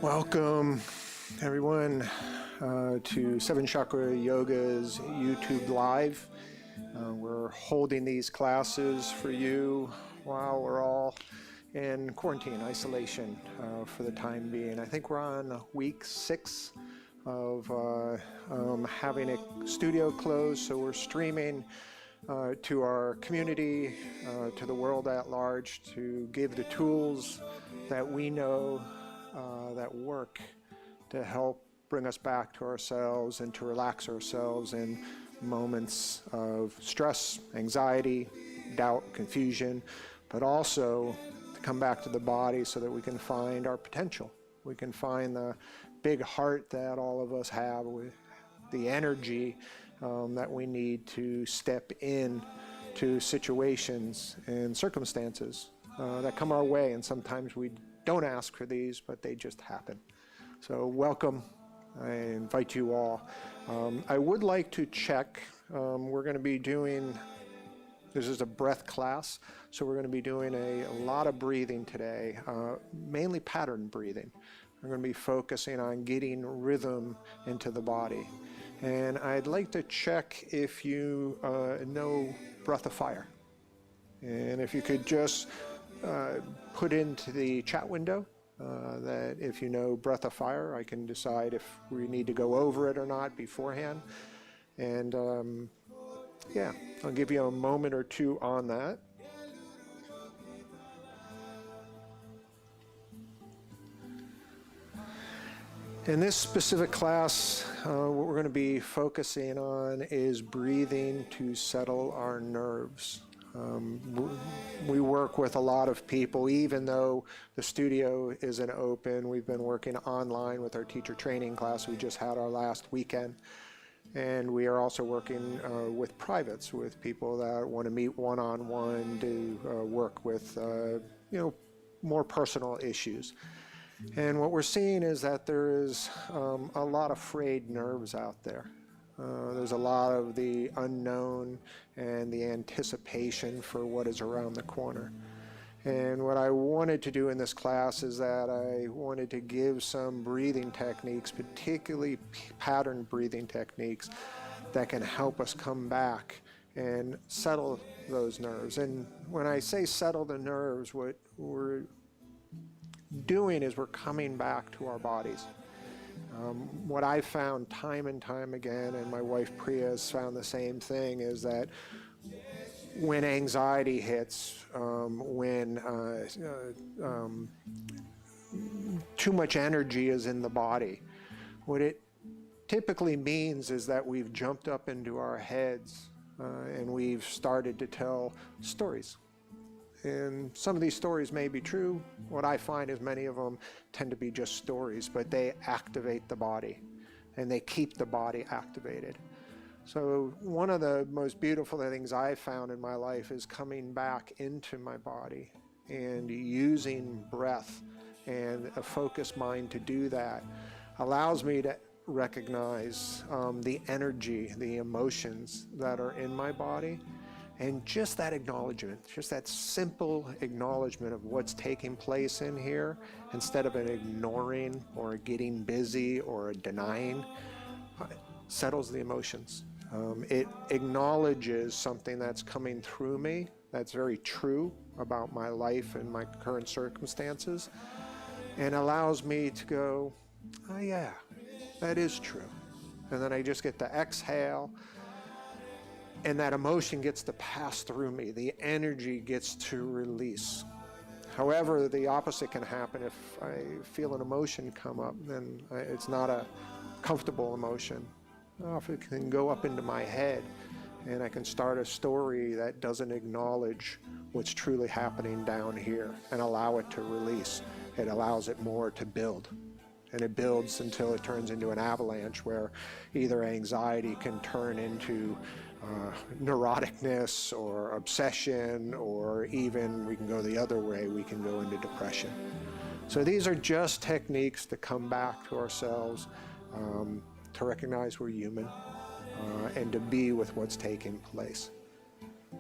Welcome, everyone, to Seven Chakra Yoga's YouTube Live. We're holding these classes for you while we're all in quarantine, isolation for the time being. I think we're on week 6 of having a studio closed, so we're streaming to our community, to the world at large, to give the tools that we know that work to help bring us back to ourselves and to relax ourselves in moments of stress, anxiety, doubt, confusion, but also to come back to the body so that we can find our potential. We can find the big heart that all of us have, with the energy that we need to step in to situations and circumstances that come our way, and sometimes we don't ask for these, but they just happen. So welcome. I invite you all. I would like to check. We're going to be doing, this is a breath class, so we're going to be doing a lot of breathing today, mainly pattern breathing. We're going to be focusing on getting rhythm into the body. And I'd like to check if you know Breath of Fire. And if you could just put into the chat window that if you know Breath of Fire, I can decide if we need to go over it or not beforehand. And yeah, I'll give you a moment or two on that. In this specific class, what we're going to be focusing on is breathing to settle our nerves. We work with a lot of people, even though the studio isn't open. We've been working online with our teacher training class. We just had our last weekend. And we are also working with privates, with people that want to meet one-on-one to work with more personal issues. And what we're seeing is that there is a lot of frayed nerves out there. There's a lot of the unknown and the anticipation for what is around the corner. And what I wanted to do in this class is that I wanted to give some breathing techniques, particularly pattern breathing techniques, that can help us come back and settle those nerves. And when I say settle the nerves, what we're doing is we're coming back to our bodies. What I've found time and time again, and my wife Priya has found the same thing, is that when anxiety hits, when too much energy is in the body, what it typically means is that we've jumped up into our heads and we've started to tell stories. And some of these stories may be true. What I find is many of them tend to be just stories, but they activate the body and they keep the body activated. So one of the most beautiful things I've found in my life is coming back into my body and using breath and a focused mind to do that allows me to recognize the energy, the emotions that are in my body. And just that acknowledgement, just that simple acknowledgement of what's taking place in here, instead of an ignoring or getting busy or a denying, settles the emotions. It acknowledges something that's coming through me that's very true about my life and my current circumstances, and allows me to go, oh yeah, that is true. And then I just get to exhale, and that emotion gets to pass through me. The energy gets to release. However, the opposite can happen. If I feel an emotion come up, then it's not a comfortable emotion. If it can go up into my head, and I can start a story that doesn't acknowledge what's truly happening down here and allow it to release. It allows it more to build. And it builds until it turns into an avalanche where either anxiety can turn into neuroticness or obsession, or even we can go the other way, we can go into depression. So these are just techniques to come back to ourselves, to recognize we're human, and to be with what's taking place.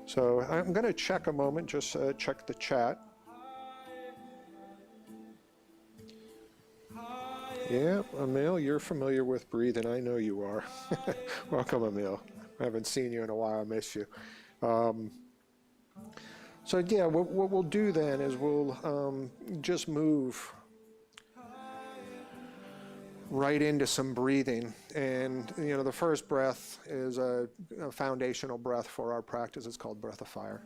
So I'm going to check a moment, just check the chat. Yeah, Emil, you're familiar with breathing. I know you are. Welcome, Emil. I haven't seen you in a while. I miss you. Um, so yeah, what we'll do then is we'll just move right into some breathing. And, the first breath is a foundational breath for our practice. It's called breath of fire.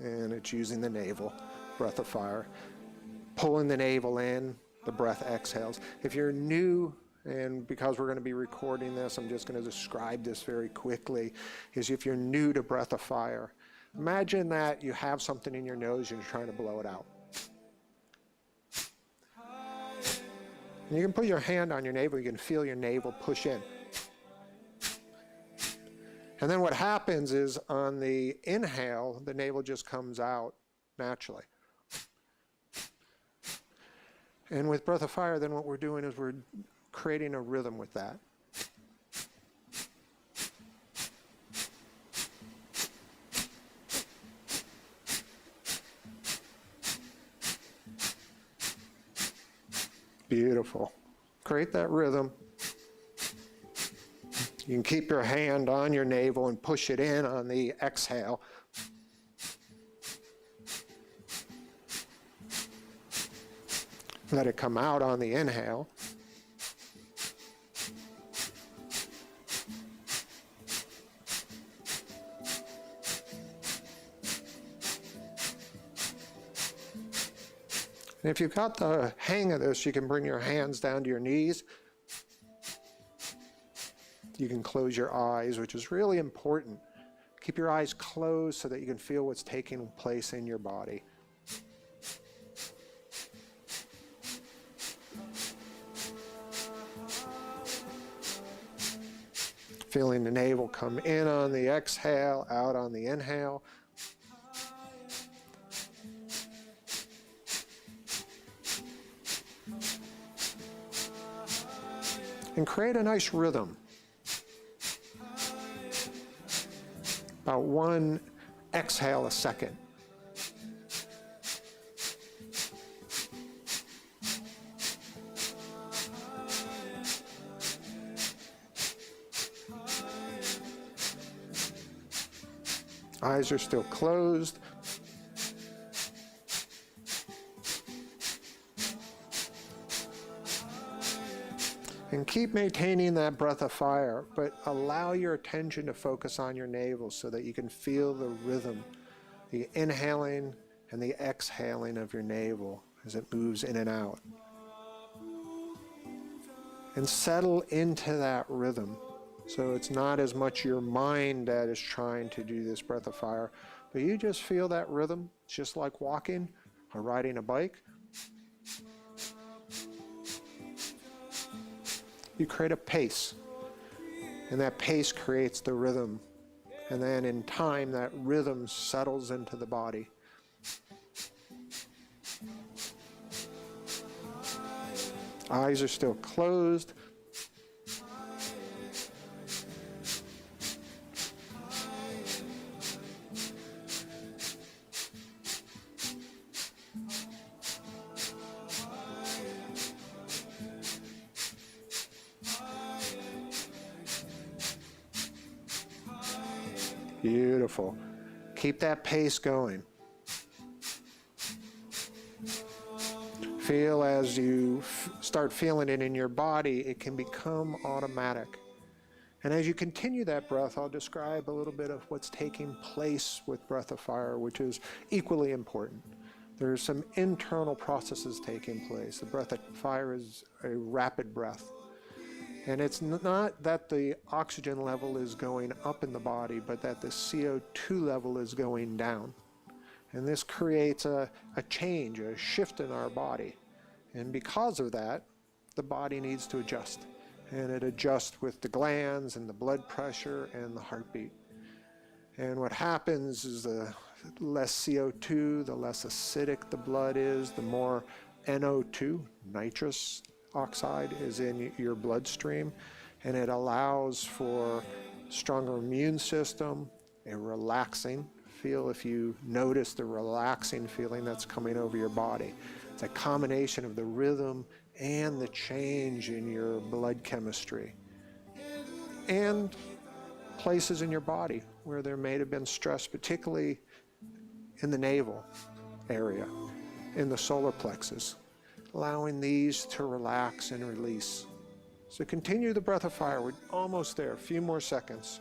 And it's using the navel, breath of fire. Pulling the navel in, the breath exhales. If you're new, and because we're going to be recording this, I'm just going to describe this very quickly, is if you're new to breath of fire, imagine that you have something in your nose and you're trying to blow it out. And you can put your hand on your navel, you can feel your navel push in. And then what happens is on the inhale, the navel just comes out naturally. And with breath of fire, then what we're doing is we're creating a rhythm with that. Beautiful. Create that rhythm. You can keep your hand on your navel and push it in on the exhale. Let it come out on the inhale. And if you've got the hang of this, you can bring your hands down to your knees. You can close your eyes, which is really important. Keep your eyes closed so that you can feel what's taking place in your body. Feeling the navel come in on the exhale, out on the inhale. And create a nice rhythm. About one exhale a second. Eyes are still closed. And keep maintaining that breath of fire, but allow your attention to focus on your navel so that you can feel the rhythm, the inhaling and the exhaling of your navel as it moves in and out. And settle into that rhythm. So it's not as much your mind that is trying to do this breath of fire, but you just feel that rhythm. It's just like walking or riding a bike. You create a pace, and that pace creates the rhythm. And then in time, that rhythm settles into the body. Eyes are still closed. Beautiful. Keep that pace going. Feel as you start feeling it in your body, it can become automatic. And as you continue that breath, I'll describe a little bit of what's taking place with breath of fire, which is equally important. There's some internal processes taking place. The breath of fire is a rapid breath. And it's not that the oxygen level is going up in the body, but that the CO2 level is going down. And this creates a change, a shift in our body. And because of that, the body needs to adjust. And it adjusts with the glands and the blood pressure and the heartbeat. And what happens is the less CO2, the less acidic the blood is, the more NO2, nitrous oxide, is in your bloodstream. And it allows for stronger immune system, a relaxing feel. If you notice the relaxing feeling that's coming over your body, it's the combination of the rhythm and the change in your blood chemistry, and places in your body where there may have been stress, particularly in the navel area, in the solar plexus, allowing these to relax and release. So continue the breath of fire. We're almost there, a few more seconds.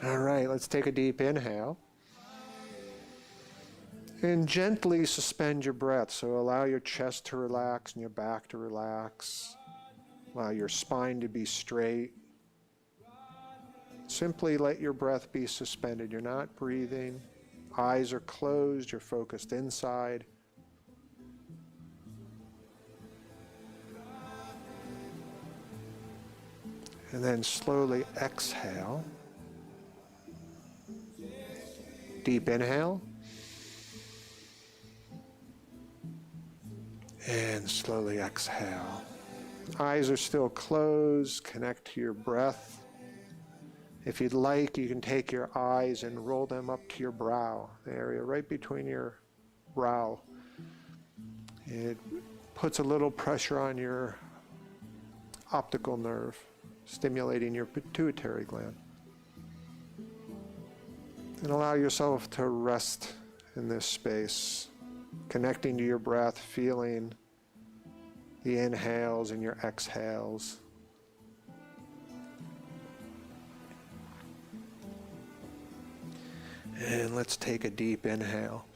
All right, let's take a deep inhale. And gently suspend your breath. So allow your chest to relax and your back to relax. Allow your spine to be straight. Simply let your breath be suspended. You're not breathing. Eyes are closed. You're focused inside. And then slowly exhale. Deep inhale. And slowly exhale. Eyes are still closed. Connect to your breath. If you'd like, you can take your eyes and roll them up to your brow, the area right between your brow. It puts a little pressure on your optical nerve, stimulating your pituitary gland. And allow yourself to rest in this space, connecting to your breath, feeling the inhales and your exhales. And let's take a deep inhale.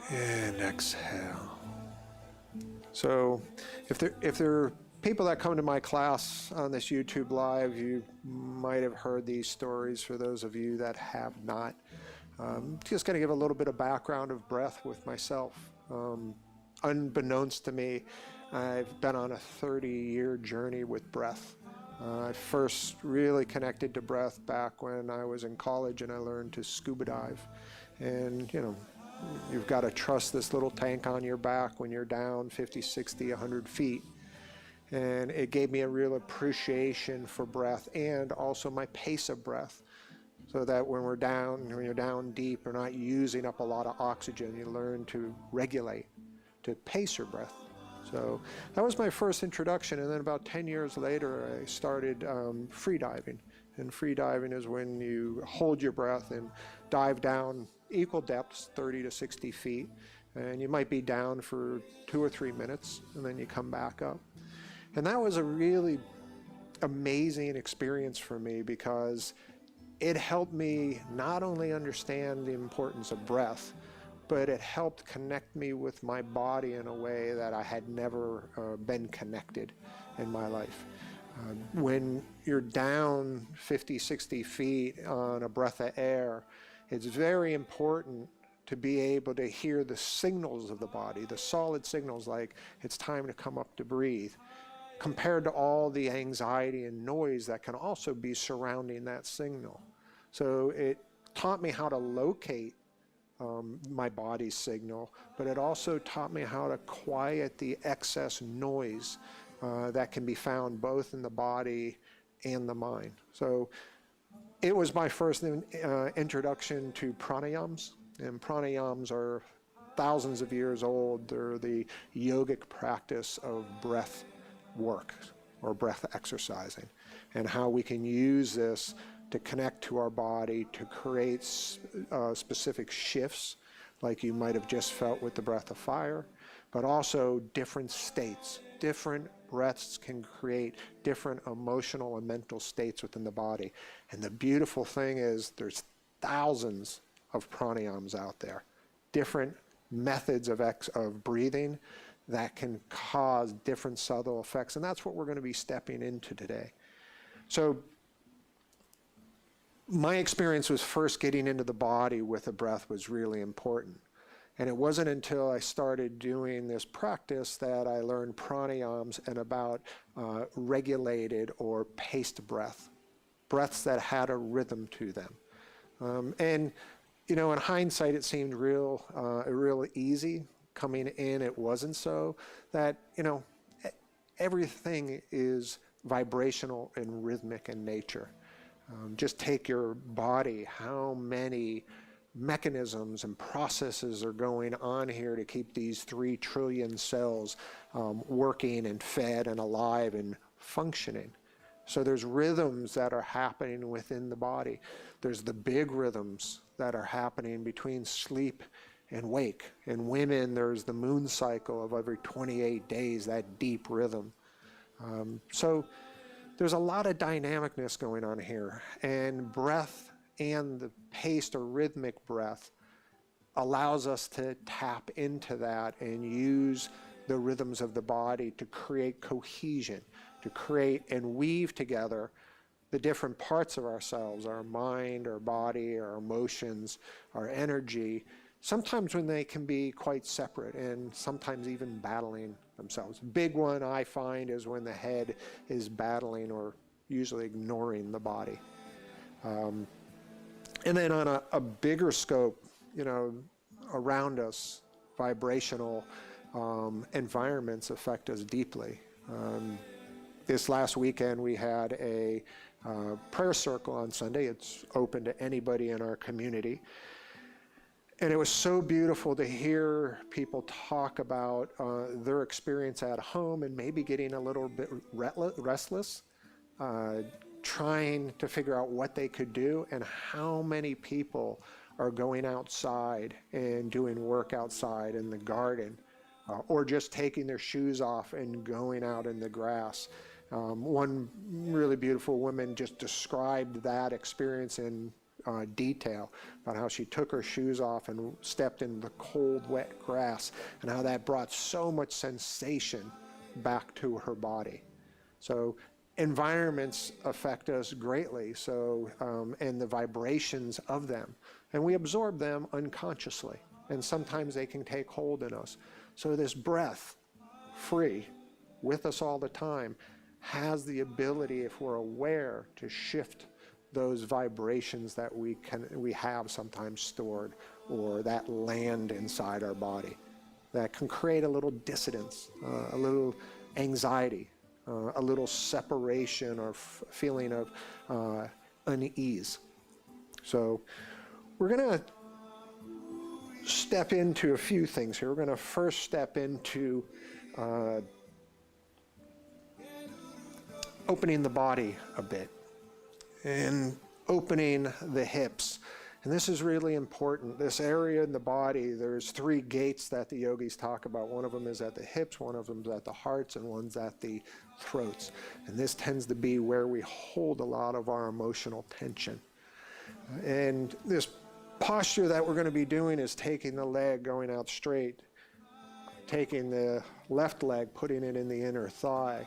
And exhale. So if there are people that come to my class on this YouTube Live, you might have heard these stories. For those of you that have not, just going to give a little bit of background of breath with myself. Unbeknownst to me, I've been on a 30-year journey with breath. I first really connected to breath back when I was in college and I learned to scuba dive. And, you know, you've got to trust this little tank on your back when you're down 50, 60, 100 feet. And it gave me a real appreciation for breath and also my pace of breath. So that when you're down deep, you're not using up a lot of oxygen. You learn to regulate, to pace your breath. So that was my first introduction. And then about 10 years later, I started free diving. And free diving is when you hold your breath and dive down equal depths, 30 to 60 feet. And you might be down for 2 or 3 minutes, and then you come back up. And that was a really amazing experience for me because it helped me not only understand the importance of breath, but it helped connect me with my body in a way that I had never been connected in my life. When you're down 50, 60 feet on a breath of air, it's very important to be able to hear the signals of the body, the solid signals like it's time to come up to breathe, compared to all the anxiety and noise that can also be surrounding that signal. So it taught me how to locate my body's signal, but it also taught me how to quiet the excess noise that can be found both in the body and the mind. So it was my first introduction to pranayams, and pranayams are thousands of years old. They're the yogic practice of breath work or breath exercising, and how we can use this to connect to our body, to create specific shifts like you might have just felt with the breath of fire, but also different states. Different breaths can create different emotional and mental states within the body. And the beautiful thing is there's thousands of pranayams out there, different methods of breathing that can cause different subtle effects. And that's what we're going to be stepping into today. So my experience was first getting into the body with the breath was really important. And it wasn't until I started doing this practice that I learned pranayams and about regulated or paced breath, breaths that had a rhythm to them. And you know, in hindsight, it seemed real easy. Coming in, it wasn't so. That, you know, everything is vibrational and rhythmic in nature. Just take your body, how many mechanisms and processes are going on here to keep these 3 trillion cells working and fed and alive and functioning. So there's rhythms that are happening within the body. There's the big rhythms that are happening between sleep and wake. In women, there's the moon cycle of every 28 days, that deep rhythm. So there's a lot of dynamicness going on here, and breath and the paced or rhythmic breath allows us to tap into that and use the rhythms of the body to create cohesion, to create and weave together the different parts of ourselves, our mind, our body, our emotions, our energy, sometimes when they can be quite separate and sometimes even battling themselves. Big one I find is when the head is battling or usually ignoring the body. And then on a bigger scope, you know, around us, vibrational environments affect us deeply. This last weekend we had a prayer circle on Sunday. It's open to anybody in our community. And it was so beautiful to hear people talk about their experience at home and maybe getting a little bit restless, trying to figure out what they could do, and how many people are going outside and doing work outside in the garden, or just taking their shoes off and going out in the grass. One really beautiful woman just described that experience in detail, about how she took her shoes off and stepped in the cold, wet grass, and how that brought so much sensation back to her body. So environments affect us greatly, so and the vibrations of them, and we absorb them unconsciously, and sometimes they can take hold in us. So this breath, free, with us all the time, has the ability, if we're aware, to shift those vibrations that we have sometimes stored, or that land inside our body, that can create a little dissidence, a little anxiety, a little separation or feeling of unease. So we're going to step into a few things here. We're going to first step into opening the body a bit and opening the hips. And this is really important. This area in the body, there's 3 gates that the yogis talk about. One of them is at the hips, one of them is at the hearts, and one's at the throats. And this tends to be where we hold a lot of our emotional tension. And this posture that we're going to be doing is taking the leg going out straight, taking the left leg, putting it in the inner thigh.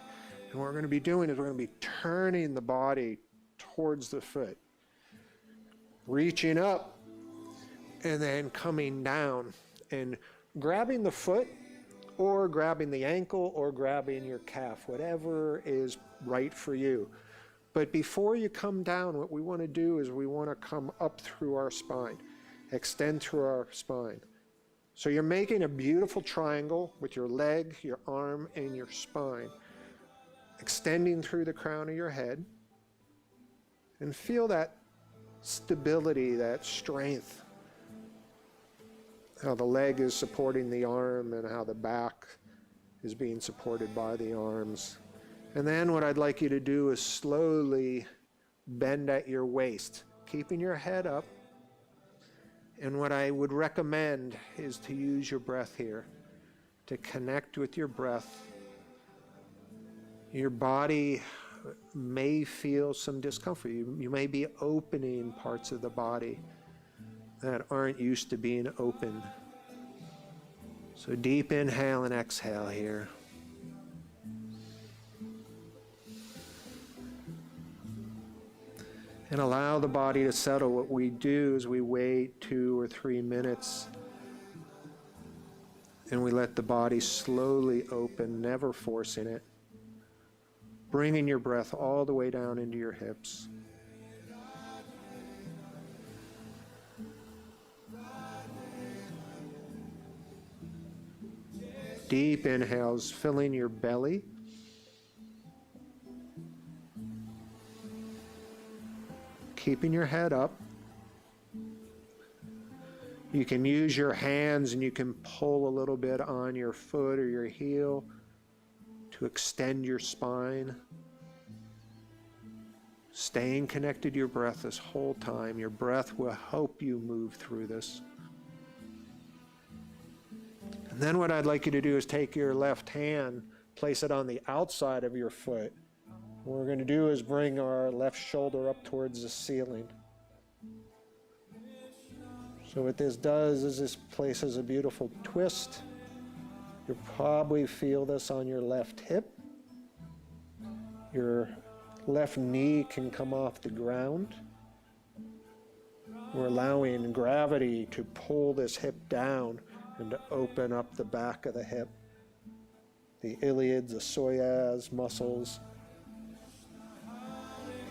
And what we're going to be doing is we're going to be turning the body towards the foot, reaching up, and then coming down and grabbing the foot, or grabbing the ankle, or grabbing your calf, whatever is right for you. But before you come down, what we want to do is we want to come up through our spine, extend through our spine. So you're making a beautiful triangle with your leg, your arm, and your spine, extending through the crown of your head, and feel that stability, that strength, how the leg is supporting the arm and how the back is being supported by the arms. And then what I'd like you to do is slowly bend at your waist, keeping your head up. And what I would recommend is to use your breath here, to connect with your breath. Your body may feel some discomfort. You may be opening parts of the body that aren't used to being open. So deep inhale and exhale here. And allow the body to settle. What we do is we wait 2 or 3 minutes And we let the body slowly open, never forcing it. Bringing your breath all the way down into your hips. Deep inhales, filling your belly. Keeping your head up. You can use your hands and you can pull a little bit on your foot or your heel to extend your spine. Staying connected to your breath this whole time. Your breath will help you move through this. And then what I'd like you to do is take your left hand, place it on the outside of your foot. What we're going to do is bring our left shoulder up towards the ceiling. So what this does is this places a beautiful twist. You'll probably feel this on your left hip. Your left knee can come off the ground. We're allowing gravity to pull this hip down and to open up the back of the hip, the iliads, the psoas muscles.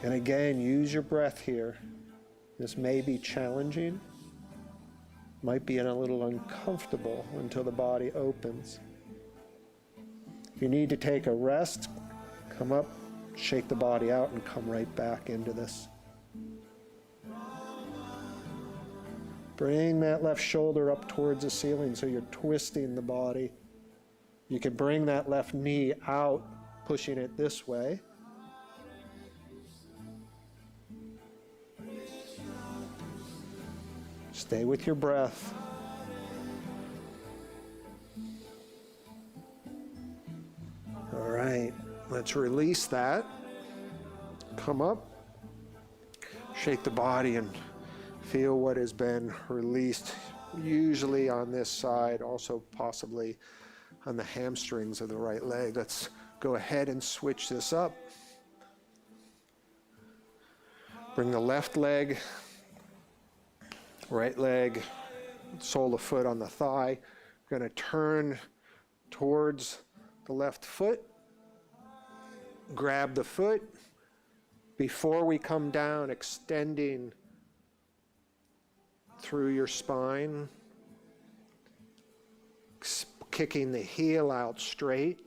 And again, use your breath here. This may be challenging, might be a little uncomfortable until the body opens. If you need to take a rest, come up, shake the body out, and come right back into this. Bring that left shoulder up towards the ceiling so you're twisting the body. You can bring that left knee out, pushing it this way. Stay with your breath. All right, let's release that. Come up, shake the body and feel what has been released, usually on this side, also possibly on the hamstrings of the right leg. Let's go ahead and switch this up. Bring the left leg, right leg, sole of foot on the thigh. We're going to turn towards the left foot. Grab the foot. Before we come down, extending through your spine, kicking the heel out straight,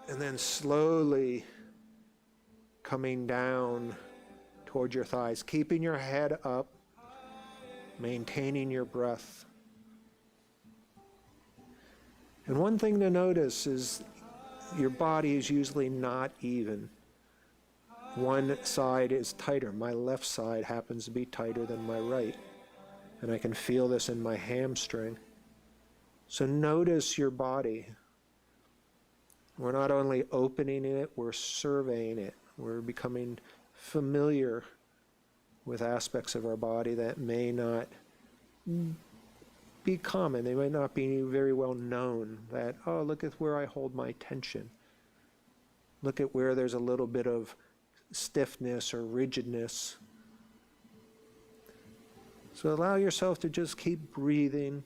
and then slowly coming down toward your thighs, keeping your head up, maintaining your breath. And one thing to notice is your body is usually not even. One side is tighter. My left side happens to be tighter than my right. And I can feel this in my hamstring. So notice your body. We're not only opening it, we're surveying it. We're becoming familiar with aspects of our body that may not be common. They might not be very well known. That, oh, look at where I hold my tension. Look at where there's a little bit of stiffness or rigidness. So allow yourself to just keep breathing.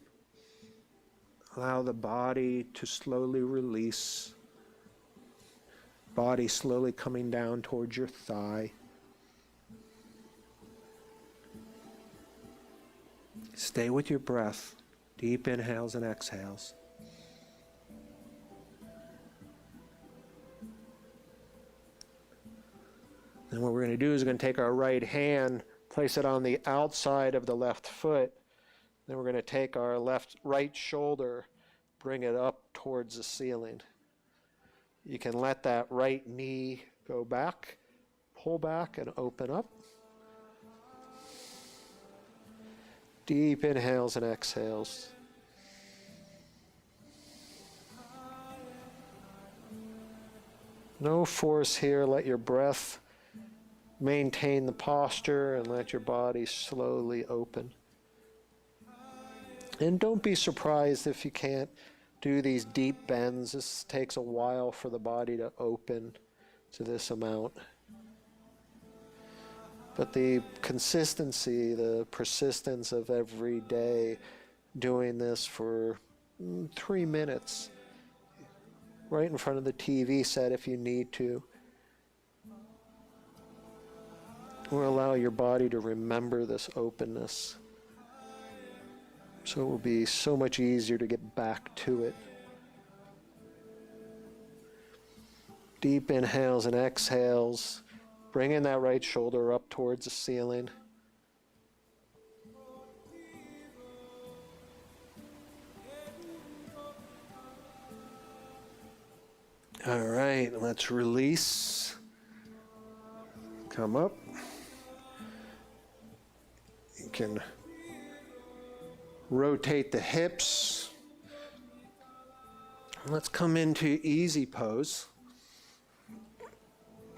Allow the body to slowly release. Body slowly coming down towards your thigh. Stay with your breath. Deep inhales and exhales. And what we're going to do is we're going to take our right hand, place it on the outside of the left foot. Then we're going to take our right shoulder, bring it up towards the ceiling. You can let that right knee go back, pull back and open up. Deep inhales and exhales. No force here. Let your breath maintain the posture and let your body slowly open. And don't be surprised if you can't do these deep bends. This takes a while for the body to open to this amount. But the consistency, the persistence of every day doing this for 3 minutes right in front of the TV set if you need to. Or allow your body to remember this openness. So it will be so much easier to get back to it. Deep inhales and exhales, bringing that right shoulder up towards the ceiling. All right, let's release. Come up. You can rotate the hips. Let's come into easy pose.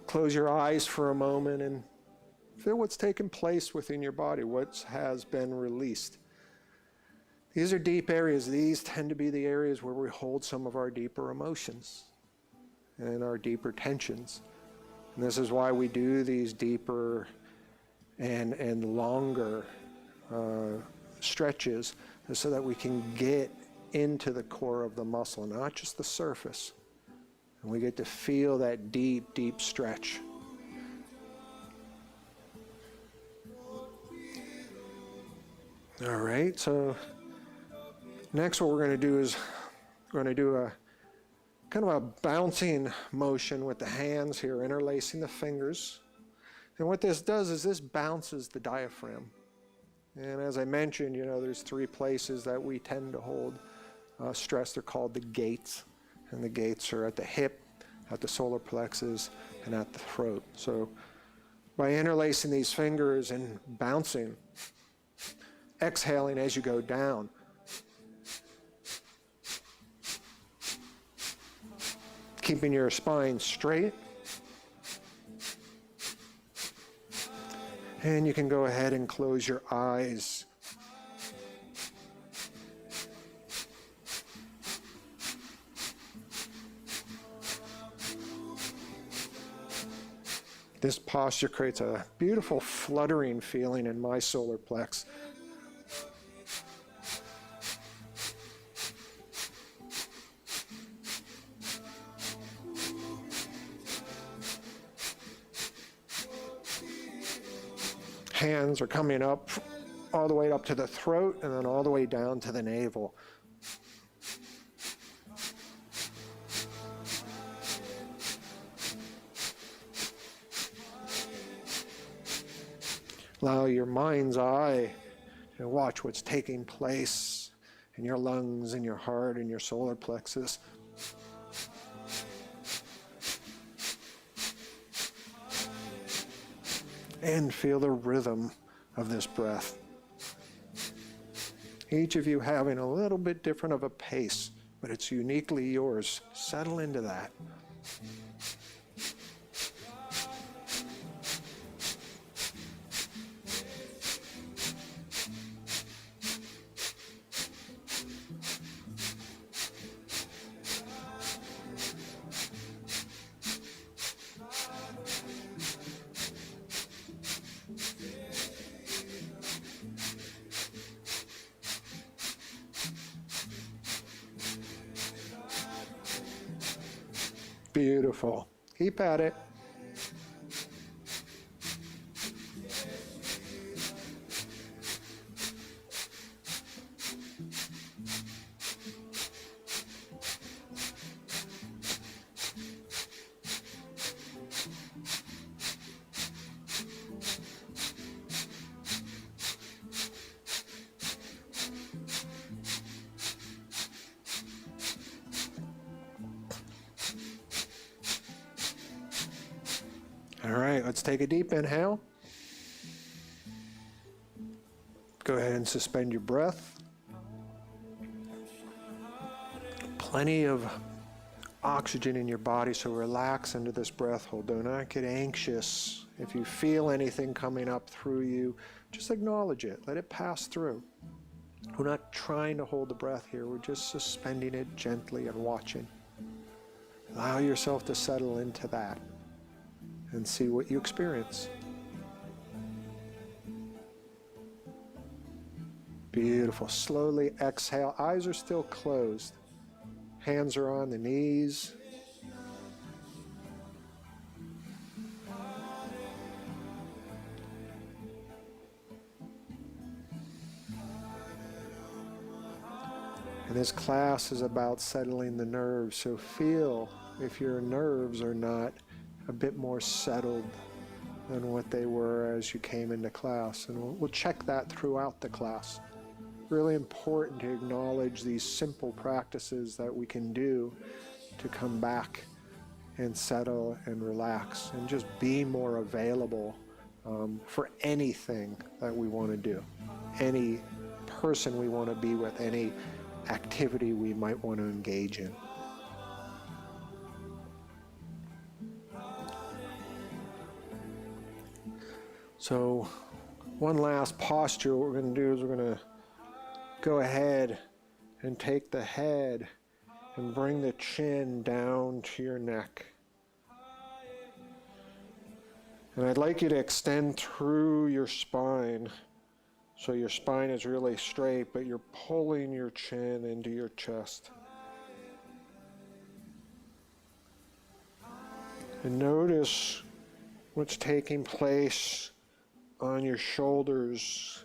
Close your eyes for a moment and feel what's taken place within your body, what has been released. These are deep areas. These tend to be the areas where we hold some of our deeper emotions and our deeper tensions. And this is why we do these deeper and longer stretches, so that we can get into the core of the muscle, not just the surface. And we get to feel that deep, deep stretch. All right, so next what we're going to do is we're going to do a kind of a bouncing motion with the hands here, interlacing the fingers. And what this does is this bounces the diaphragm. And as I mentioned, there's 3 places that we tend to hold stress. They're called the gates. And the gates are at the hip, at the solar plexus, and at the throat. So by interlacing these fingers and bouncing, exhaling as you go down, keeping your spine straight. And you can go ahead and close your eyes. This posture creates a beautiful fluttering feeling in my solar plex. Hands are coming up all the way up to the throat and then all the way down to the navel. Allow your mind's eye to watch what's taking place in your lungs and your heart and your solar plexus. And feel the rhythm of this breath. Each of you having a little bit different of a pace, but it's uniquely yours. Settle into that. Beautiful. Keep at it. All right, let's take a deep inhale. Go ahead and suspend your breath. Plenty of oxygen in your body, so relax into this breath hold. Do not get anxious. If you feel anything coming up through you, just acknowledge it. Let it pass through. We're not trying to hold the breath here. We're just suspending it gently and watching. Allow yourself to settle into that and see what you experience. Beautiful. Slowly exhale. Eyes are still closed. Hands are on the knees. And this class is about settling the nerves. So feel if your nerves are not a bit more settled than what they were as you came into class. And we'll check that throughout the class. Really important to acknowledge these simple practices that we can do to come back and settle and relax and just be more available for anything that we want to do, any person we want to be with, any activity we might want to engage in. So one last posture, what we're going to do is we're going to go ahead and take the head and bring the chin down to your neck. And I'd like you to extend through your spine. So your spine is really straight, but you're pulling your chin into your chest. And notice what's taking place on your shoulders,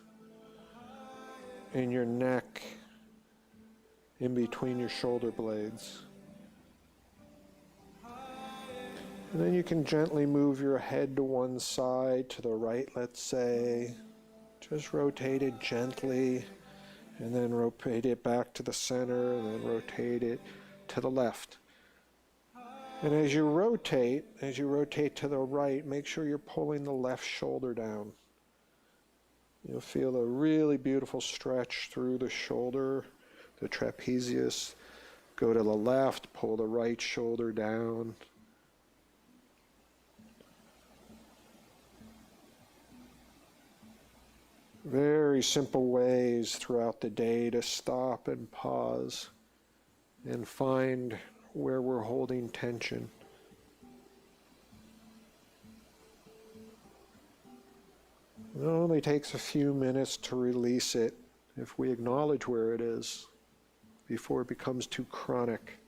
in your neck, in between your shoulder blades. And then you can gently move your head to one side, to the right, let's say. Just rotate it gently, and then rotate it back to the center, and then rotate it to the left. And as you rotate to the right, make sure you're pulling the left shoulder down. You'll feel a really beautiful stretch through the shoulder, the trapezius. Go to the left, pull the right shoulder down. Very simple ways throughout the day to stop and pause and find where we're holding tension. It only takes a few minutes to release it if we acknowledge where it is before it becomes too chronic.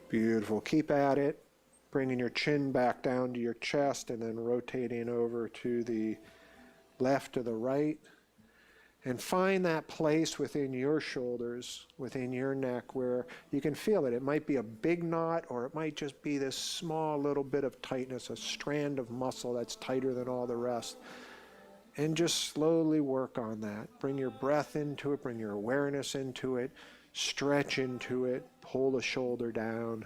Beautiful. Keep at it, bringing your chin back down to your chest and then rotating over to the left or the right. And find that place within your shoulders, within your neck, where you can feel it. It might be a big knot, or it might just be this small little bit of tightness, a strand of muscle that's tighter than all the rest. And just slowly work on that. Bring your breath into it, bring your awareness into it, stretch into it, pull the shoulder down.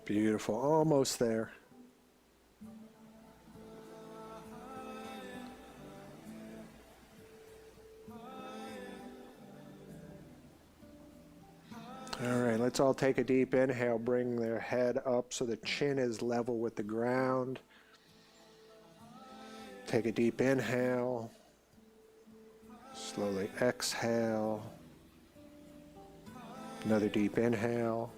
Beautiful, almost there. All right, let's all take a deep inhale. Bring their head up so the chin is level with the ground. Take a deep inhale. Slowly exhale. Another deep inhale.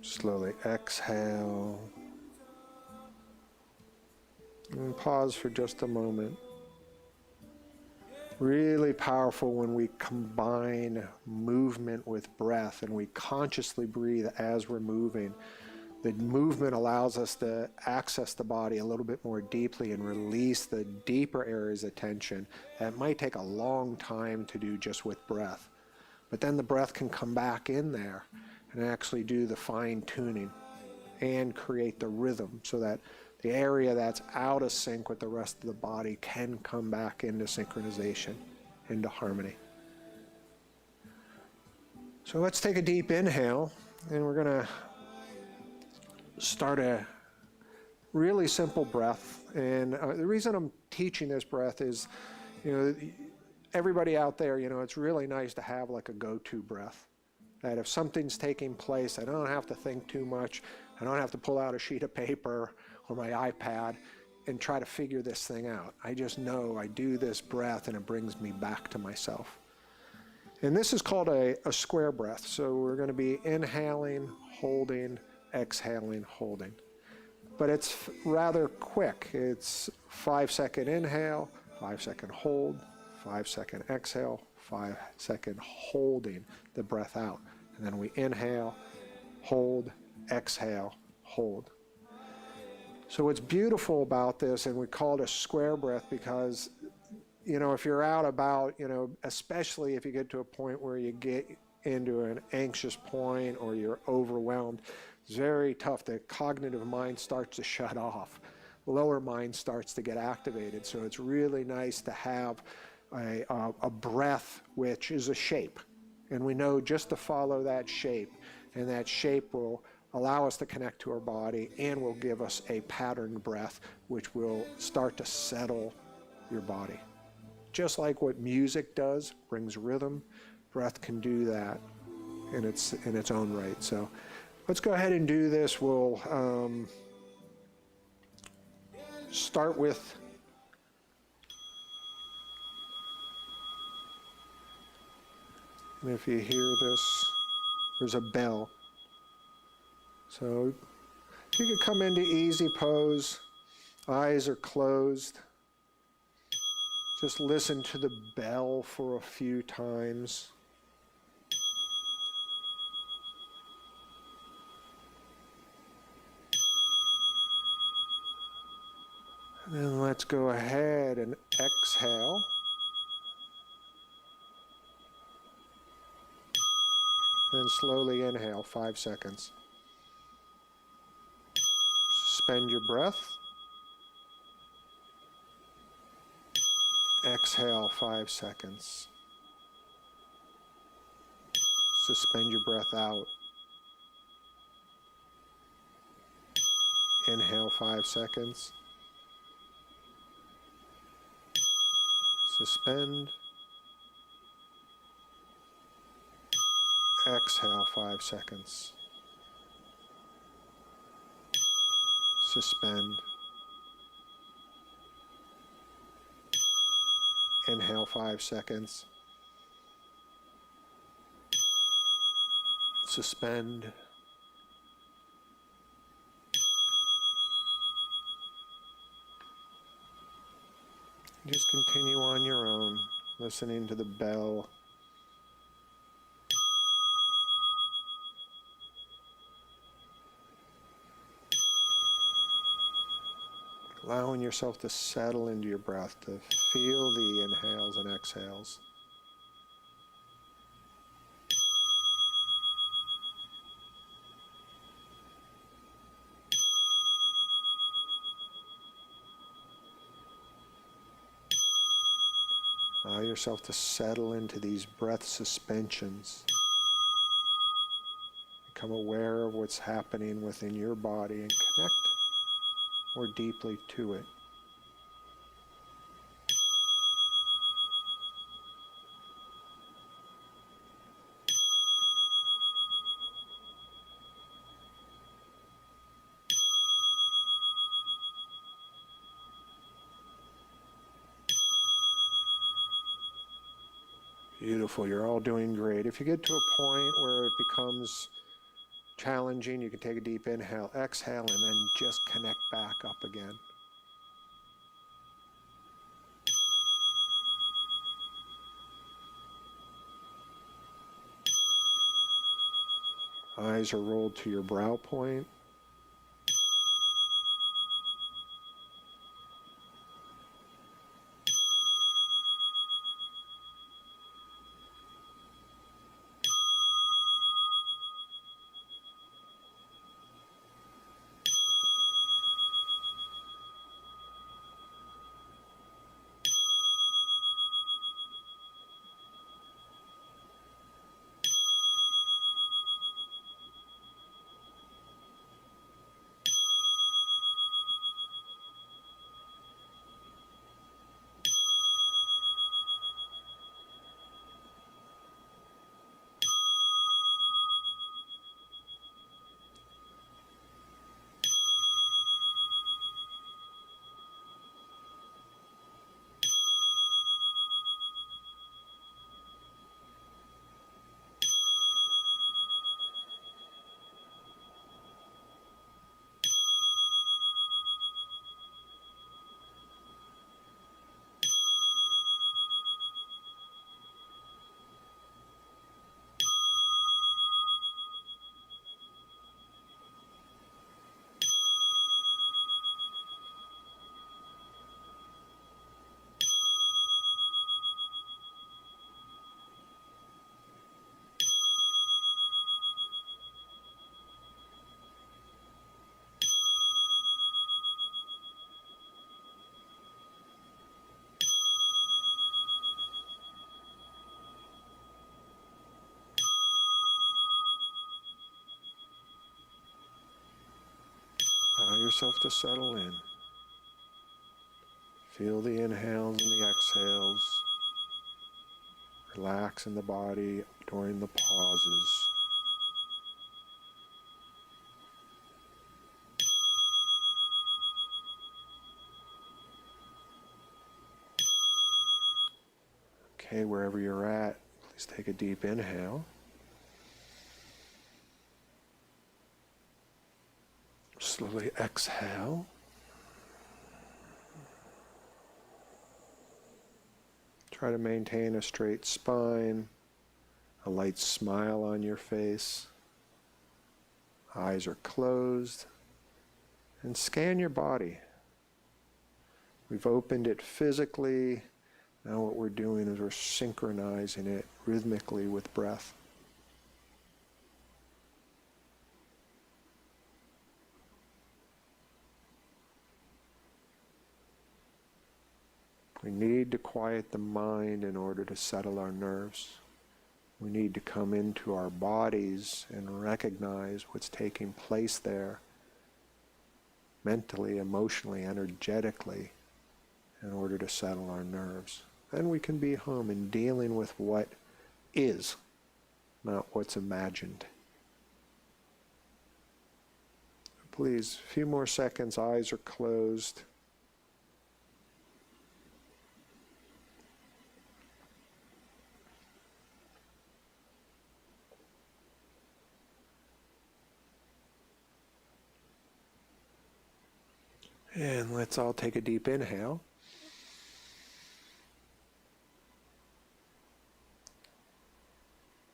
Slowly exhale. And pause for just a moment. Really powerful when we combine movement with breath and we consciously breathe as we're moving. The movement allows us to access the body a little bit more deeply and release the deeper areas of tension that might take a long time to do just with breath. But then the breath can come back in there and actually do the fine tuning and create the rhythm so that the area that's out of sync with the rest of the body can come back into synchronization, into harmony. So let's take a deep inhale, and we're going to start a really simple breath. And the reason I'm teaching this breath is, everybody out there, it's really nice to have like a go-to breath that if something's taking place, I don't have to think too much. I don't have to pull out a sheet of paper or my iPad and try to figure this thing out. I just know I do this breath and it brings me back to myself. And this is called a square breath. So we're going to be inhaling, holding, exhaling, holding. But it's rather quick. It's 5-second inhale, 5-second hold, 5-second exhale, 5-second holding the breath out. And then we inhale, hold, exhale, hold. So what's beautiful about this, and we call it a square breath because, you know, if you're out about, you know, especially if you get to a point where you get into an anxious point or you're overwhelmed, it's very tough. The cognitive mind starts to shut off. Lower mind starts to get activated. So it's really nice to have a breath which is a shape. And we know just to follow that shape, and that shape will allow us to connect to our body and will give us a patterned breath which will start to settle your body. Just like what music does, brings rhythm, breath can do that in its own right. So let's go ahead and do this. We'll start with and if you hear this, there's a bell. So you could come into easy pose, eyes are closed. Just listen to the bell for a few times. And then let's go ahead and exhale. And slowly inhale, 5 seconds. Suspend your breath. Exhale 5 seconds. Suspend your breath out. Inhale 5 seconds. Suspend. Exhale 5 seconds. Suspend. Inhale 5 seconds. Suspend. Just continue on your own, listening to the bell. Allowing yourself to settle into your breath, to feel the inhales and exhales. Allow yourself to settle into these breath suspensions. Become aware of what's happening within your body and connect more deeply to it. Beautiful, you're all doing great. If you get to a point where it becomes challenging, you can take a deep inhale, exhale, and then just connect back up again. Eyes are rolled to your brow point. yourself to settle in. Feel the inhales and the exhales. Relax in the body during the pauses. Okay, wherever you're at, please take a deep inhale. Slowly exhale. Try to maintain a straight spine, a light smile on your face. Eyes are closed. And scan your body. We've opened it physically. Now what we're doing is we're synchronizing it rhythmically with breath. We need to quiet the mind in order to settle our nerves. We need to come into our bodies and recognize what's taking place there mentally, emotionally, energetically in order to settle our nerves. Then we can be home and dealing with what is, not what's imagined. Please, a few more seconds, eyes are closed. And let's all take a deep inhale.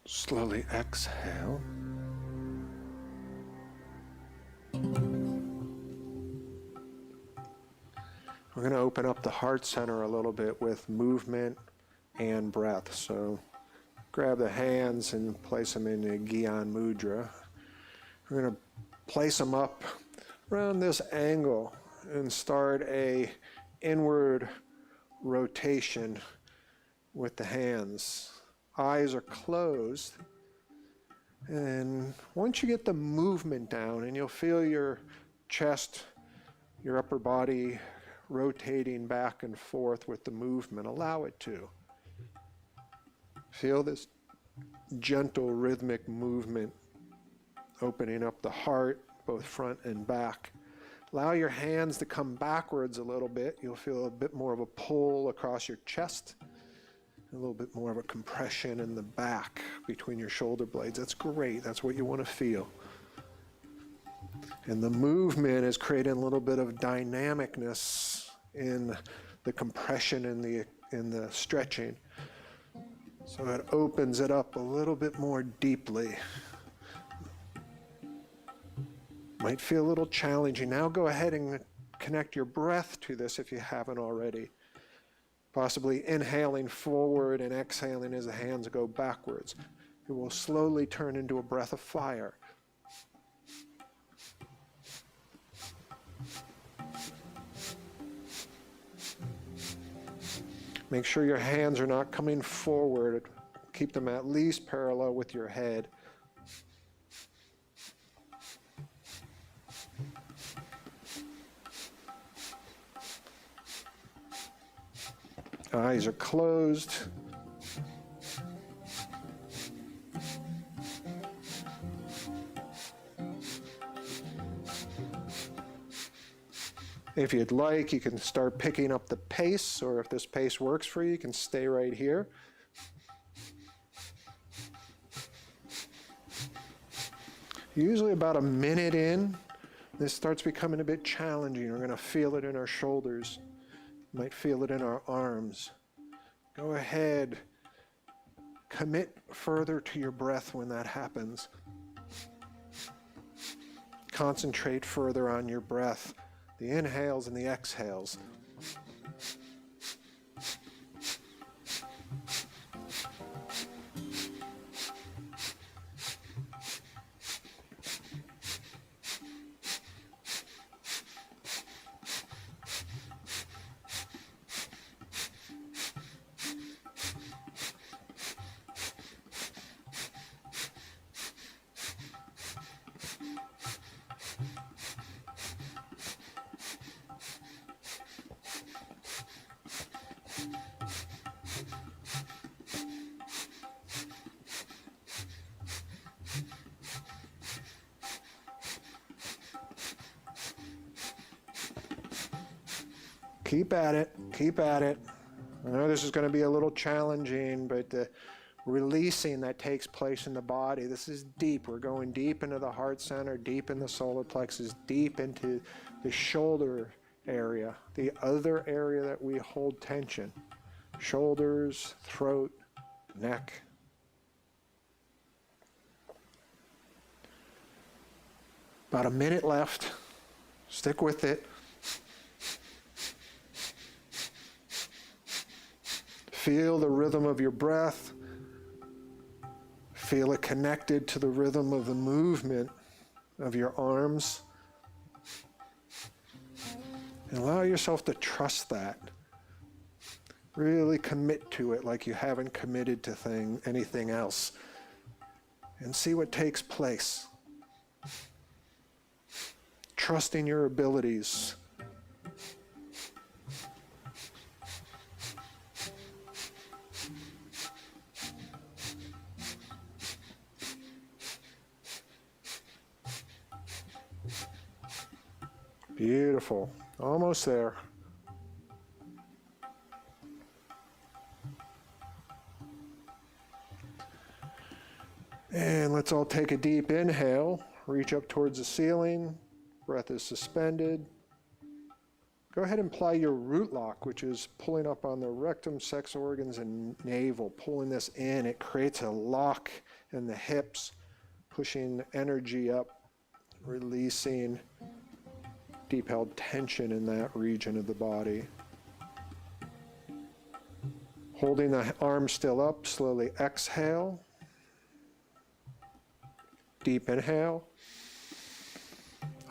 Slowly exhale. We're going to open up the heart center a little bit with movement and breath. So grab the hands and place them in a Gyan Mudra. We're going to place them up around this angle and start a inward rotation with the hands. Eyes are closed. And once you get the movement down, and you'll feel your chest, your upper body rotating back and forth with the movement, allow it to. Feel this gentle rhythmic movement opening up the heart, both front and back. Allow your hands to come backwards a little bit. You'll feel a bit more of a pull across your chest, a little bit more of a compression in the back between your shoulder blades. That's great. That's what you want to feel. And the movement is creating a little bit of dynamicness in the compression and the stretching. So it opens it up a little bit more deeply. Might feel a little challenging. Now go ahead and connect your breath to this if you haven't already. Possibly inhaling forward and exhaling as the hands go backwards. It will slowly turn into a breath of fire. Make sure your hands are not coming forward. Keep them at least parallel with your head. Eyes are closed. If you'd like, you can start picking up the pace, or if this pace works for you, you can stay right here. Usually about a minute in, this starts becoming a bit challenging. We're going to feel it in our shoulders. Might feel it in our arms. Go ahead. Commit further to your breath when that happens. Concentrate further on your breath, the inhales and the exhales. Keep at it. Keep at it. I know this is going to be a little challenging, but the releasing that takes place in the body, this is deep. We're going deep into the heart center, deep in the solar plexus, deep into the shoulder area, the other area that we hold tension. Shoulders, throat, neck. About a minute left. Stick with it. Feel the rhythm of your breath. Feel it connected to the rhythm of the movement of your arms. And allow yourself to trust that. Really commit to it like you haven't committed to anything else. And see what takes place. Trusting your abilities. Beautiful. Almost there. And let's all take a deep inhale. Reach up towards the ceiling. Breath is suspended. Go ahead and apply your root lock, which is pulling up on the rectum, sex organs, and navel. Pulling this in, it creates a lock in the hips, pushing energy up, releasing deep held tension in that region of the body. Holding the arm still up, slowly exhale. Deep inhale.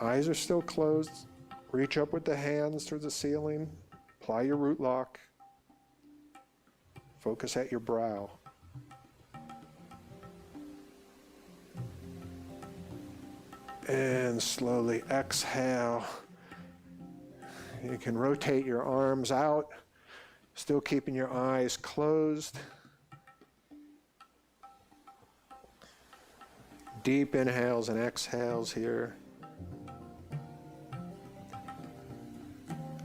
Eyes are still closed. Reach up with the hands towards the ceiling. Apply your root lock. Focus at your brow. And slowly exhale. You can rotate your arms out, still keeping your eyes closed. Deep inhales and exhales here.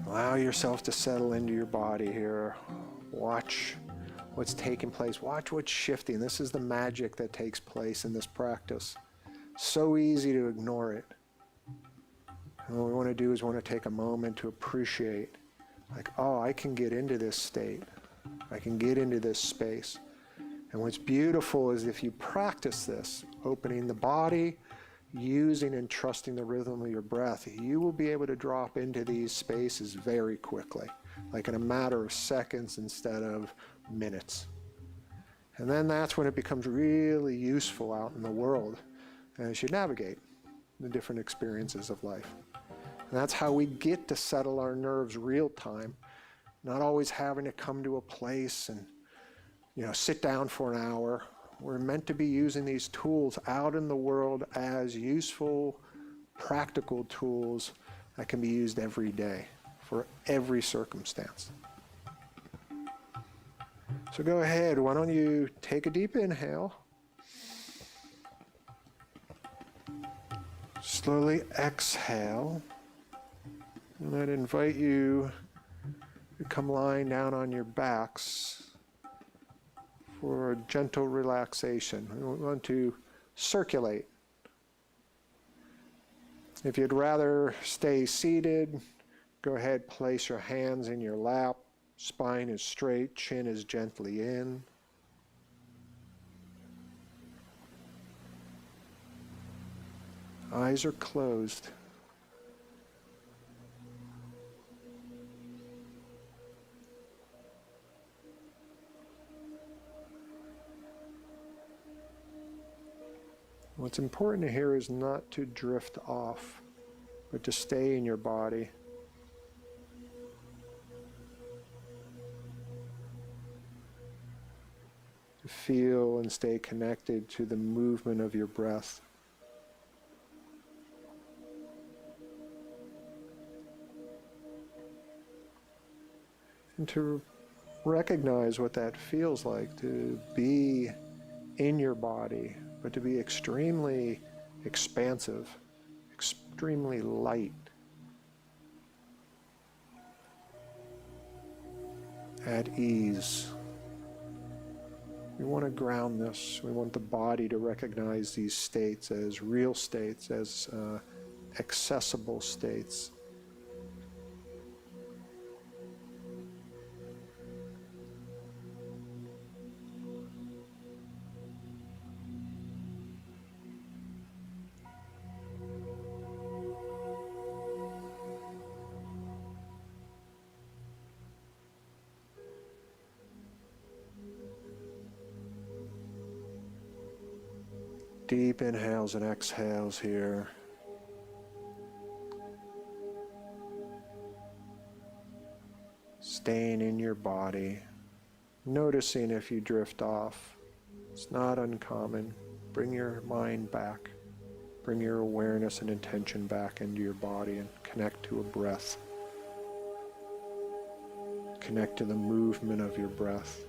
Allow yourself to settle into your body here. Watch what's taking place. Watch what's shifting. This is the magic that takes place in this practice. So easy to ignore it. And what we want to do is we want to take a moment to appreciate, like, oh, I can get into this state. I can get into this space. And what's beautiful is if you practice this, opening the body, using and trusting the rhythm of your breath, you will be able to drop into these spaces very quickly, like in a matter of seconds instead of minutes. And then that's when it becomes really useful out in the world as you navigate the different experiences of life. And that's how we get to settle our nerves real time, not always having to come to a place and sit down for an hour. We're meant to be using these tools out in the world as useful, practical tools that can be used every day for every circumstance. So go ahead, why don't you take a deep inhale. Slowly exhale. And I'd invite you to come lying down on your backs for a gentle relaxation. We want to circulate. If you'd rather stay seated, go ahead, place your hands in your lap. Spine is straight, chin is gently in. Eyes are closed. What's important here is not to drift off, but to stay in your body. To feel and stay connected to the movement of your breath. And to recognize what that feels like, to be in your body, but to be extremely expansive, extremely light. at ease. We want to ground this. We want the body to recognize these states as real states, as accessible states. Deep inhales and exhales here. Staying in your body, noticing if you drift off. It's not uncommon. Bring your mind back. Bring your awareness and intention back into your body and connect to a breath. Connect to the movement of your breath.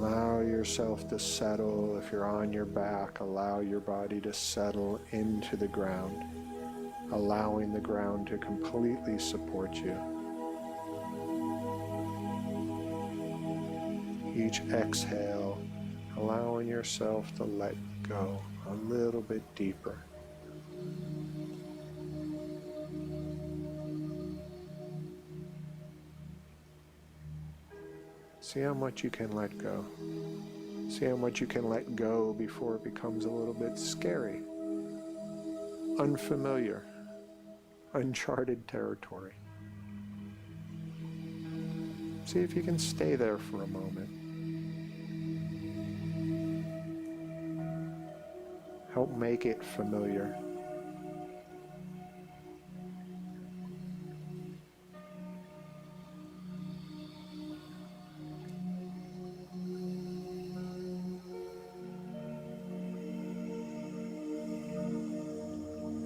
Allow yourself to settle. If you're on your back, allow your body to settle into the ground, allowing the ground to completely support you. Each exhale, allowing yourself to let go a little bit deeper. See how much you can let go. See how much you can let go before it becomes a little bit scary, unfamiliar, uncharted territory. See if you can stay there for a moment. Help make it familiar.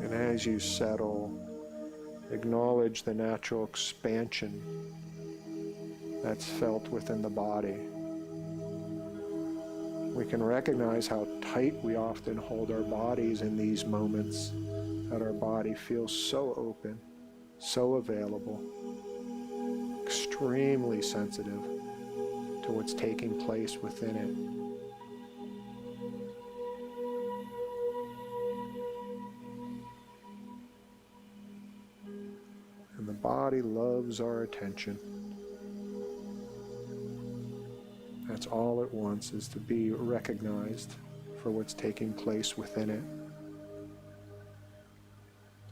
And as you settle, acknowledge the natural expansion that's felt within the body. We can recognize how tight we often hold our bodies in these moments, that our body feels so open, so available, extremely sensitive to what's taking place within it. And the body loves our attention. That's all it wants, is to be recognized for what's taking place within it.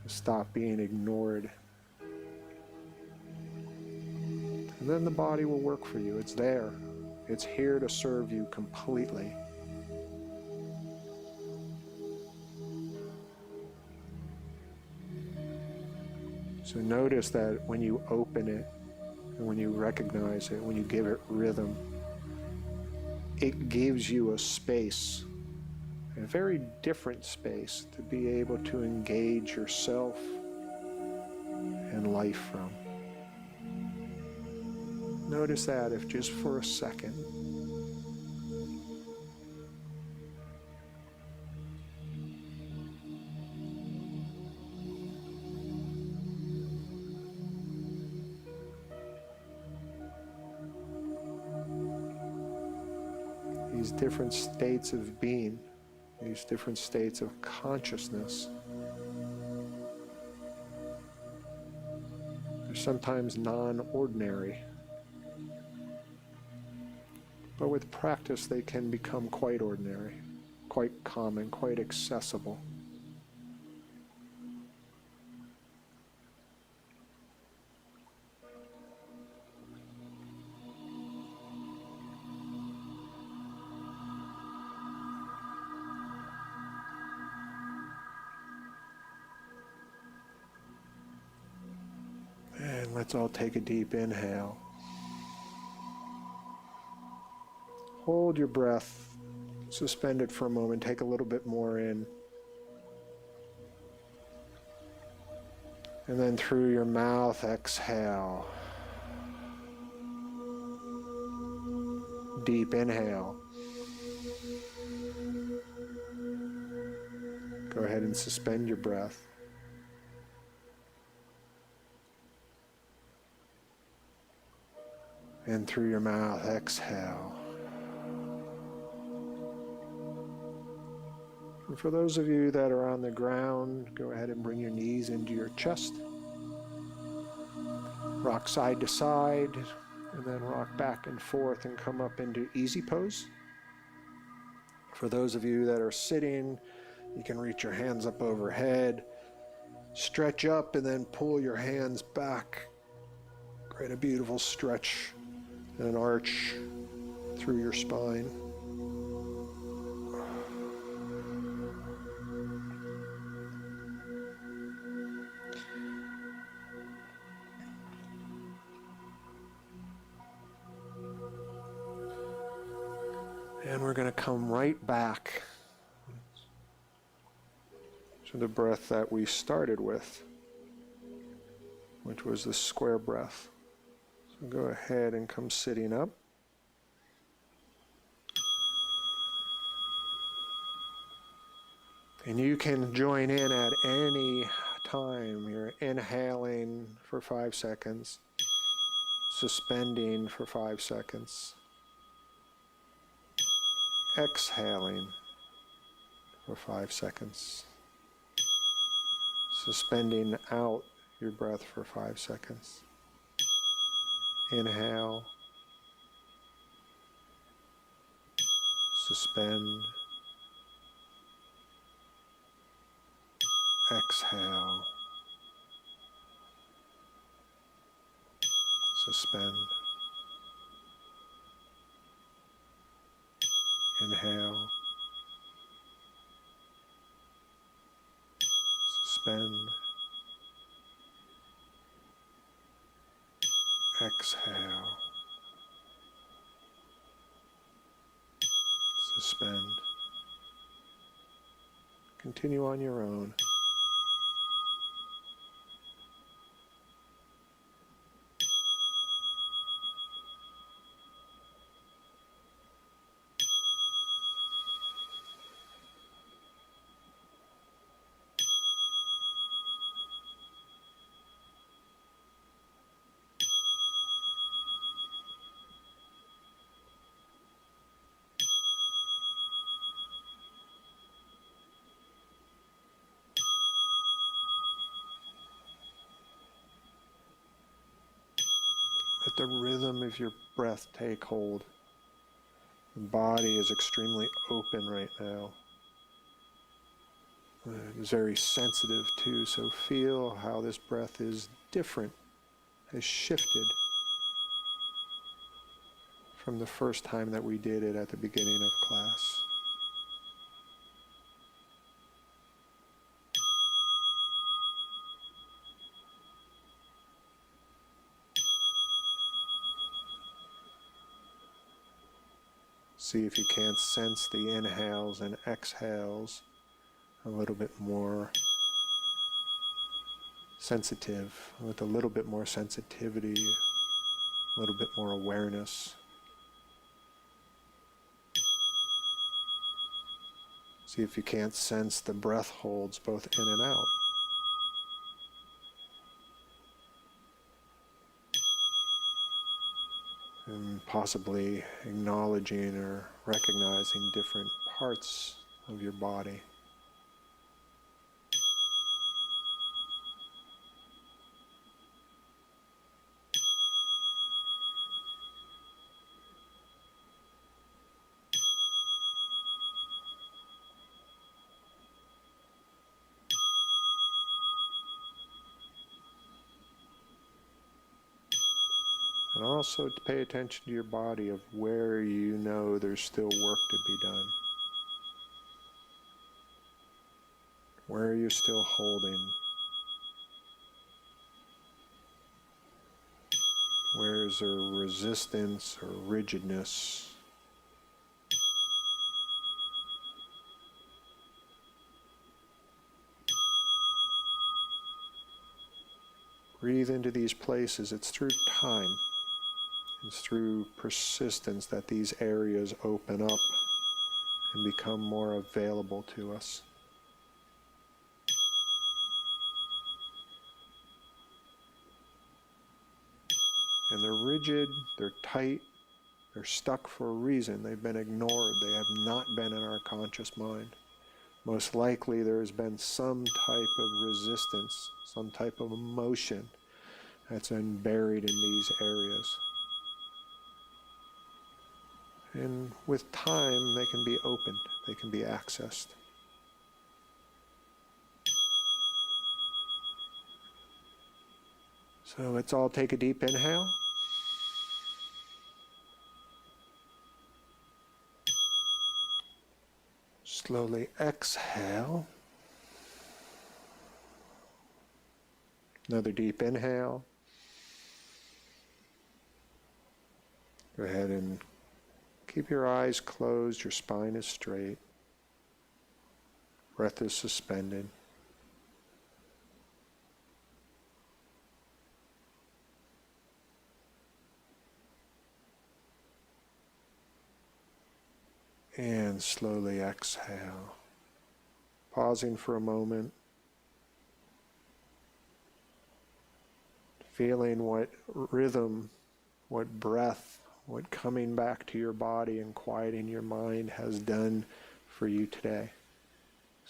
To stop being ignored. And then the body will work for you. It's there. It's here to serve you completely. So notice that when you open it, and when you recognize it, when you give it rhythm, it gives you a space, a very different space, to be able to engage yourself and life from. Notice that, if just for a second. These different states of being, these different states of consciousness, they're sometimes non-ordinary, but with practice they can become quite ordinary, quite common, quite accessible. And let's all take a deep inhale. Hold your breath Suspend it for a moment. Take a little bit more in. And then through your mouth, exhale. Deep inhale. Go ahead and suspend your breath. And through your mouth, exhale. And for those of you that are on the ground, go ahead and bring your knees into your chest. Rock side to side, and then rock back and forth and come up into easy pose. For those of you that are sitting, you can reach your hands up overhead, stretch up, and then pull your hands back. Create a beautiful stretch and an arch through your spine. And we're going to come right back to the breath that we started with, which was the square breath. So go ahead and come sitting up. And you can join in at any time. You're inhaling for 5 seconds, suspending for 5 seconds, exhaling for 5 seconds, suspending out your breath for 5 seconds. Inhale, suspend, exhale, suspend, inhale, suspend, exhale, suspend. Continue on your own. Let the rhythm of your breath take hold. The body is extremely open right now. It is very sensitive too, so feel how this breath is different, has shifted from the first time that we did it at the beginning of class. See if you can't sense the inhales and exhales a little bit more sensitive, with a little bit more sensitivity, a little bit more awareness. See if you can't sense the breath holds both in and out. And possibly acknowledging or recognizing different parts of your body. And also to pay attention to your body of where you know there's still work to be done. Where are you still holding? Where is there resistance or rigidness? Breathe into these places. It's through time. It's through persistence that these areas open up and become more available to us. And they're rigid, they're tight, they're stuck for a reason. They've been ignored. They have not been in our conscious mind. Most likely there has been some type of resistance, some type of emotion that's been buried in these areas. And with time, they can be opened, they can be accessed. So let's all take a deep inhale. Slowly exhale. Another deep inhale. Go ahead and keep your eyes closed, your spine is straight. Breath is suspended. And slowly exhale. Pausing for a moment. Feeling what rhythm, what breath, what coming back to your body and quieting your mind has done for you today.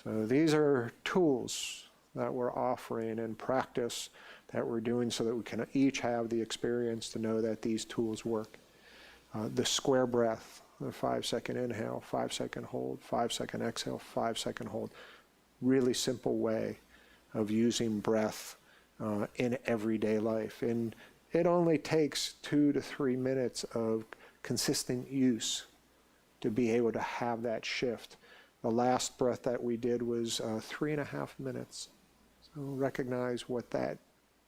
So these are tools that we're offering and practice that we're doing so that we can each have the experience to know that these tools work. The square breath, the 5-second inhale, 5-second hold, 5-second exhale, 5-second hold. Really simple way of using breath in everyday life. And it only takes 2 to 3 minutes of consistent use to be able to have that shift. The last breath that we did was 3.5 minutes. So recognize what that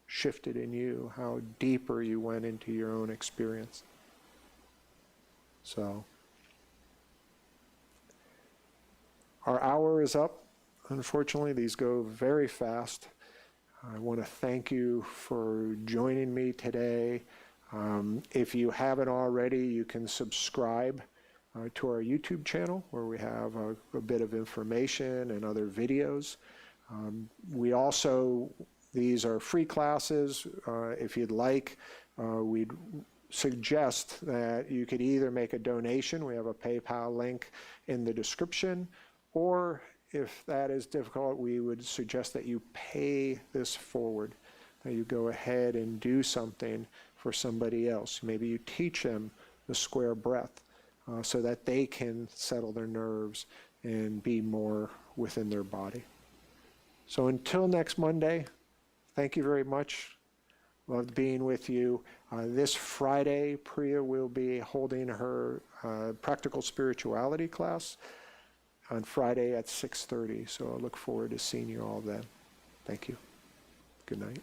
shifted in you, how deeper you went into your own experience. So, our hour is up. Unfortunately, these go very fast. I want to thank you for joining me today. If you haven't already, you can subscribe to our YouTube channel where we have a bit of information and other videos. We also, these are free classes. If you'd like, we'd suggest that you could either make a donation. We have a PayPal link in the description, or if that is difficult, we would suggest that you pay this forward, that you go ahead and do something for somebody else. Maybe you teach them the square breath so that they can settle their nerves and be more within their body. So until next Monday, thank you very much. Loved being with you. This Friday, Priya will be holding her practical spirituality class on Friday at 6:30. So I look forward to seeing you all then. Thank you. Good night.